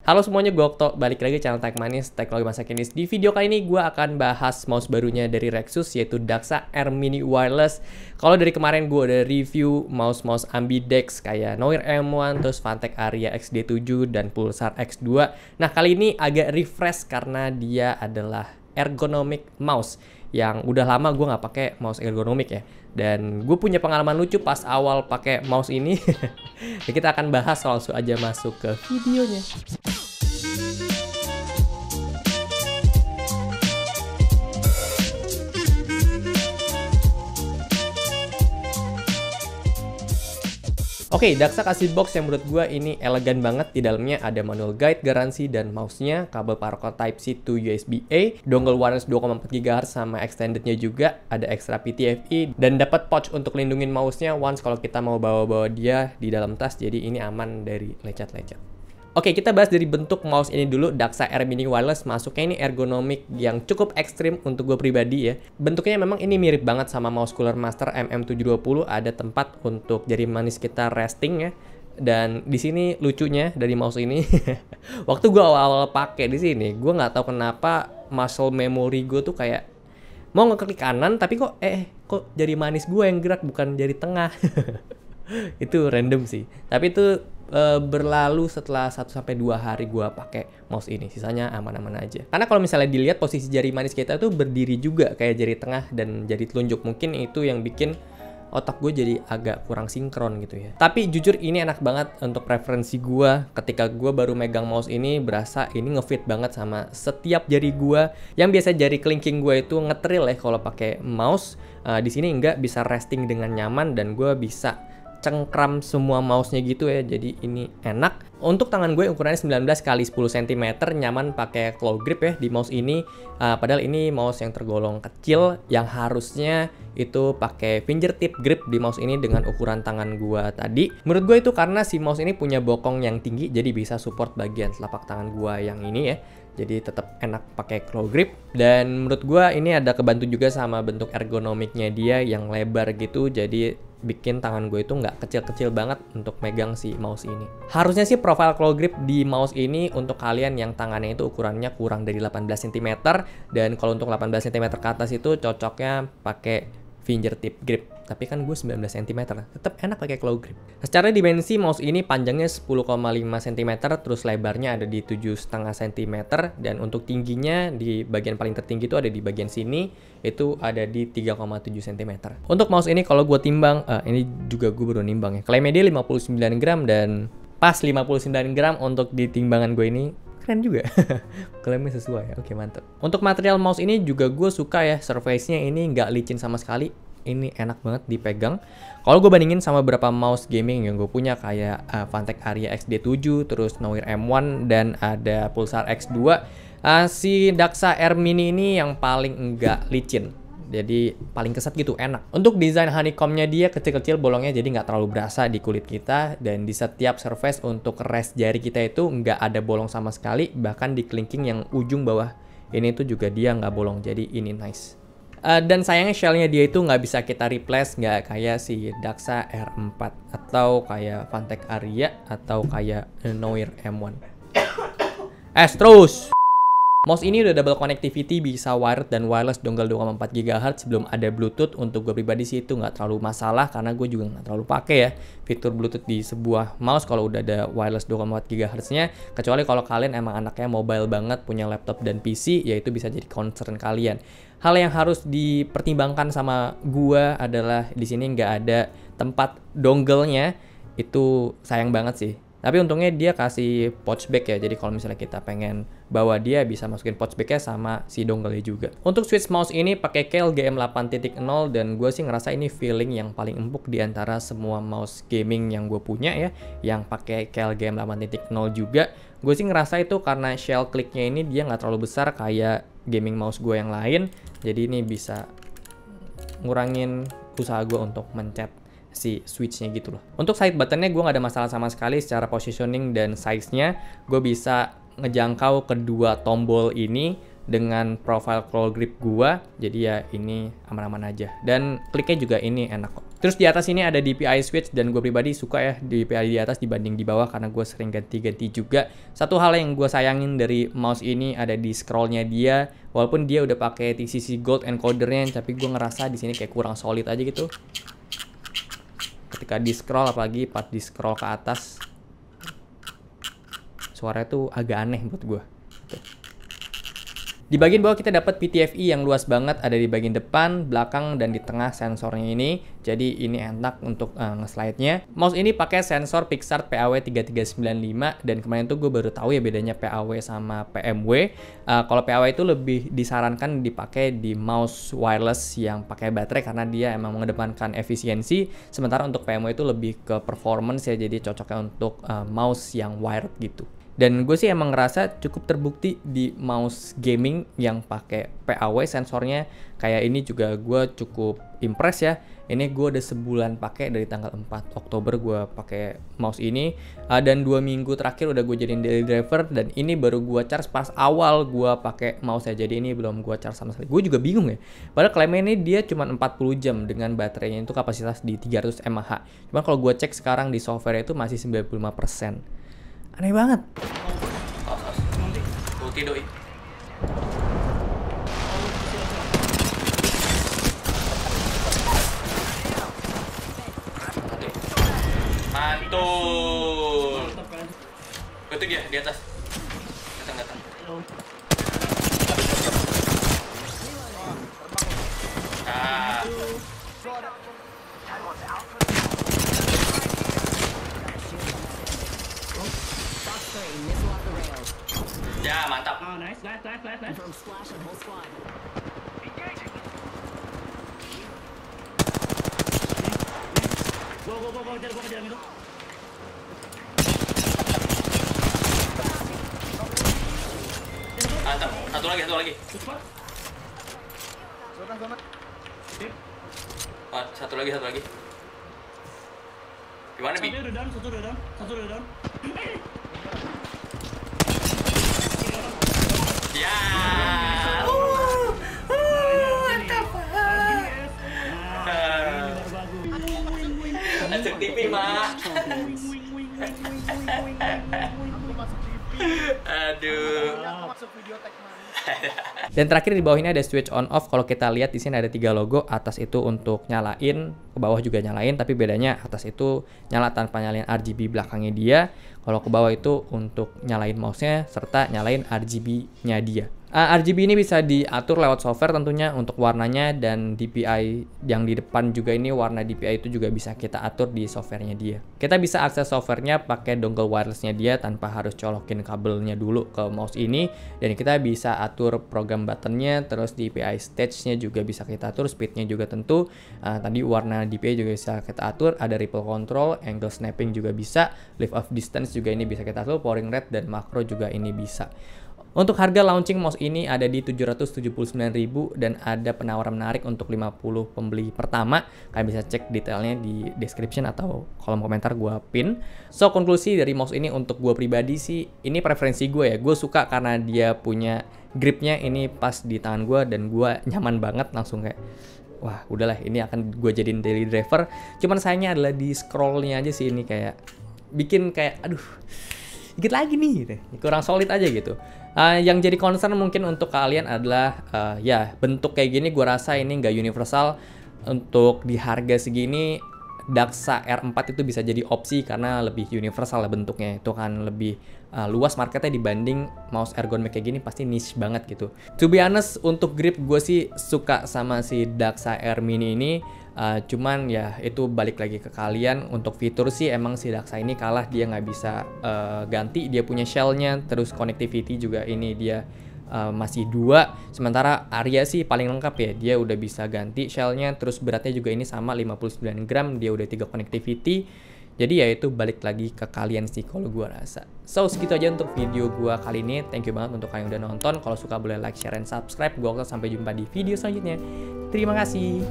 Halo semuanya, gue Okto, balik lagi channel Tech Manis, teknologi masa kini. Di video kali ini gue akan bahas mouse barunya dari Rexus, yaitu Daxa R Mini Wireless. Kalau dari kemarin gue udah review mouse-mouse ambidex kayak Noir M1, terus Phanteks Aria XD7, dan Pulsar X2. Nah kali ini agak refresh karena dia adalah ergonomic mouse yang udah lama gue nggak pakai mouse ergonomik ya. Dan gue punya pengalaman lucu pas awal pakai mouse ini. Kita akan bahas, langsung aja masuk ke videonya. Oke, Daxa kasih box yang menurut gue ini elegan banget. Di dalamnya ada manual guide, garansi, dan mouse-nya, kabel power cord Type-C to USB-A, dongle wireless 2,4 GHz sama extended-nya juga, ada extra PTFE, dan dapat pouch untuk lindungin mouse-nya once kalau kita mau bawa-bawa dia di dalam tas, jadi ini aman dari lecet-lecet. Oke, kita bahas dari bentuk mouse ini dulu. Daxa R Mini Wireless masuknya ini ergonomik yang cukup ekstrim untuk gue pribadi ya. Bentuknya memang ini mirip banget sama mouse Cooler Master MM720. Ada tempat untuk jari manis kita resting ya. Dan di sini lucunya dari mouse ini, waktu gue awal-awal pakai di sini, gue nggak tahu kenapa muscle memory gue tuh kayak mau ngeklik kanan, tapi kok jari manis gue yang gerak bukan jari tengah. Itu random sih. Tapi itu berlalu setelah 1-2 hari gua pakai mouse ini. Sisanya aman-aman aja. Karena kalau misalnya dilihat posisi jari manis kita tuh berdiri juga kayak jari tengah dan jari telunjuk. Mungkin itu yang bikin otak gue jadi agak kurang sinkron gitu ya. Tapi jujur ini enak banget untuk preferensi gua. Ketika gua baru megang mouse ini, berasa ini ngefit banget sama setiap jari gua. Yang biasa jari kelingking gua itu ngetril ya kalau pakai mouse. Di sini enggak, bisa resting dengan nyaman dan gua bisa cengkram semua mouse-nya gitu ya, jadi ini enak. Untuk tangan gue ukurannya 19 x 10 cm, nyaman pakai claw grip ya di mouse ini. Padahal ini mouse yang tergolong kecil, yang harusnya itu pakai fingertip grip di mouse ini dengan ukuran tangan gue tadi. Menurut gue itu karena si mouse ini punya bokong yang tinggi, jadi bisa support bagian telapak tangan gue yang ini ya. Jadi tetap enak pakai claw grip. Dan menurut gue ini ada kebantu juga sama bentuk ergonomiknya dia yang lebar gitu, jadi bikin tangan gue itu nggak kecil-kecil banget untuk megang si mouse ini. Harusnya sih profile claw grip di mouse ini untuk kalian yang tangannya itu ukurannya kurang dari 18 cm, dan kalau untuk 18 cm ke atas itu cocoknya pakai fingertip grip. Tapi kan gue 19 cm, tetap enak pakai claw grip. Secara dimensi mouse ini panjangnya 10,5 cm, terus lebarnya ada di 7,5 cm, dan untuk tingginya di bagian paling tertinggi itu ada di bagian sini, itu ada di 3,7 cm. Untuk mouse ini kalau gue timbang, ini juga gue baru nimbang ya, klaimnya dia 59 gram dan pas 59 gram untuk di timbangan gue ini. Keren juga. Klaimnya sesuai ya. Oke, mantap. Untuk material mouse ini juga gue suka ya, surface-nya ini nggak licin sama sekali. Ini enak banget dipegang. Kalau gue bandingin sama beberapa mouse gaming yang gue punya kayak Phanteks Aria XD7, terus Noir M1, dan ada Pulsar X2, si Daxa R Mini ini yang paling enggak licin. Jadi paling kesat gitu, enak. Untuk desain honeycomb-nya dia kecil-kecil bolongnya, jadi nggak terlalu berasa di kulit kita. Dan di setiap surface untuk rest jari kita itu nggak ada bolong sama sekali. Bahkan di kelingking yang ujung bawah ini tuh juga dia nggak bolong, jadi ini nice. Dan sayangnya shell-nya dia itu nggak bisa kita replace, nggak kayak si Daxa R4 atau kayak Phanteks Aria atau kayak Noir M1. Terus mouse ini udah double connectivity, bisa wired dan wireless dongle 2,4 GHz, sebelum ada Bluetooth. Untuk gue pribadi sih itu nggak terlalu masalah karena gue juga nggak terlalu pakai ya fitur Bluetooth di sebuah mouse kalau udah ada wireless 2,4 GHz-nya. Kecuali kalau kalian emang anaknya mobile banget, punya laptop dan PC, ya itu bisa jadi concern kalian. Hal yang harus dipertimbangkan sama gue adalah di sini nggak ada tempat dongle-nya, itu sayang banget sih. Tapi untungnya dia kasih pouch bag ya, jadi kalau misalnya kita pengen bawa dia bisa masukin pouch bag-nya sama si dongle-nya juga. Untuk switch mouse ini pakai Kailh GM 8.0 dan gue sih ngerasa ini feeling yang paling empuk di antara semua mouse gaming yang gue punya ya, yang pakai Kailh GM 8.0 juga. Gue sih ngerasa itu karena shell click-nya ini dia nggak terlalu besar kayak gaming mouse gue yang lain, jadi ini bisa ngurangin usaha gue untuk mencet si switch-nya gitu loh. Untuk side button-nya gue nggak ada masalah sama sekali secara positioning dan size-nya. Gue bisa ngejangkau kedua tombol ini dengan profile claw grip gua, jadi ya ini aman-aman aja. Dan kliknya juga ini enak kok. Terus di atas ini ada DPI switch, dan gue pribadi suka ya DPI di atas dibanding di bawah karena gue sering ganti-ganti juga. Satu hal yang gue sayangin dari mouse ini ada di scrollnya dia, walaupun dia udah pakai TCC Gold encodernya, tapi gue ngerasa di sini kayak kurang solid aja gitu. Ketika di scroll, apalagi pas di scroll ke atas, suaranya tuh agak aneh buat gue. Di bagian bawah kita dapat PTFE yang luas banget, ada di bagian depan, belakang, dan di tengah sensornya ini. Jadi ini enak untuk nge-slide-nya. Mouse ini pakai sensor Pixart PAW3395, dan kemarin tuh gue baru tahu ya bedanya PAW sama PMW. Kalau PAW itu lebih disarankan dipakai di mouse wireless yang pakai baterai karena dia emang mengedepankan efisiensi. Sementara untuk PMW itu lebih ke performance ya, jadi cocoknya untuk mouse yang wired gitu. Dan gue sih emang ngerasa cukup terbukti di mouse gaming yang pakai PAW sensornya kayak ini juga gue cukup impress ya. Ini gue udah sebulan pakai, dari tanggal 4 Oktober gue pakai mouse ini, dan 2 minggu terakhir udah gue jadiin daily driver, dan ini baru gue charge pas awal gue pakai mouse ya. Jadi ini belum gue charge sama sekali. Gue juga bingung ya. Padahal klaimnya ini dia cuma 40 jam dengan baterainya itu kapasitas di 300 mAh. Cuman kalau gue cek sekarang di software itu masih 95%. Aneh banget. Ulti doi. Mantul. Itu dia di atas. Datang. Ya, mantap. Oh, nice. Go, kejar gitu. Mantap. Satu lagi. Cepat. Zona. Satu lagi. Gimana, Bi? Satu udah down. Ya. Masuk TV, Mak. Aduh. Masuk video tag mana? Dan terakhir di bawah ini ada switch on off. Kalau kita lihat di sini ada 3 logo. Atas itu untuk nyalain, ke bawah juga nyalain, tapi bedanya atas itu nyala tanpa nyalain RGB belakangnya dia. Kalau ke bawah itu untuk nyalain mouse-nya serta nyalain RGB-nya dia. RGB ini bisa diatur lewat software tentunya untuk warnanya, dan DPI yang di depan juga ini warna DPI itu juga bisa kita atur di softwarenya dia. Kita bisa akses softwarenya pakai dongle wirelessnya dia tanpa harus colokin kabelnya dulu ke mouse ini, dan kita bisa atur program buttonnya, terus DPI stage-nya juga bisa kita atur, speednya juga tentu. Tadi warna DPI juga bisa kita atur, ada ripple control, angle snapping juga bisa, lift off distance juga ini bisa kita atur, pouring rate dan makro juga ini bisa. Untuk harga launching mouse ini ada di 779.000 dan ada penawaran menarik untuk 50 pembeli pertama. Kalian bisa cek detailnya di description atau kolom komentar gue pin. So, konklusi dari mouse ini untuk gue pribadi sih, ini preferensi gue ya. Gue suka karena dia punya gripnya ini pas di tangan gue dan gue nyaman banget, langsung kayak wah udahlah ini akan gue jadiin daily driver. Cuman sayangnya adalah di scrollnya aja sih, ini kayak bikin kayak aduh dikit lagi nih gitu. Kurang solid aja gitu. Yang jadi concern mungkin untuk kalian adalah ya bentuk kayak gini, gue rasa ini nggak universal. Untuk di harga segini Daxa R4 itu bisa jadi opsi karena lebih universal lah bentuknya, itu kan lebih luas marketnya dibanding mouse ergonomik kayak gini, pasti niche banget gitu. To be honest, untuk grip gue sih suka sama si Daxa R Mini ini. Cuman ya itu balik lagi ke kalian. Untuk fitur sih emang si Daxa ini kalah, dia nggak bisa ganti, dia punya shell-nya, terus connectivity juga ini dia masih 2, sementara Aria sih paling lengkap ya, dia udah bisa ganti shell-nya, terus beratnya juga ini sama 59 gram, dia udah 3 connectivity. Jadi ya itu balik lagi ke kalian sih kalau gue rasa. So segitu aja untuk video gue kali ini. Thank you banget untuk kalian yang udah nonton. Kalau suka boleh like, share, dan subscribe. Gue akan sampai jumpa di video selanjutnya. Terima kasih.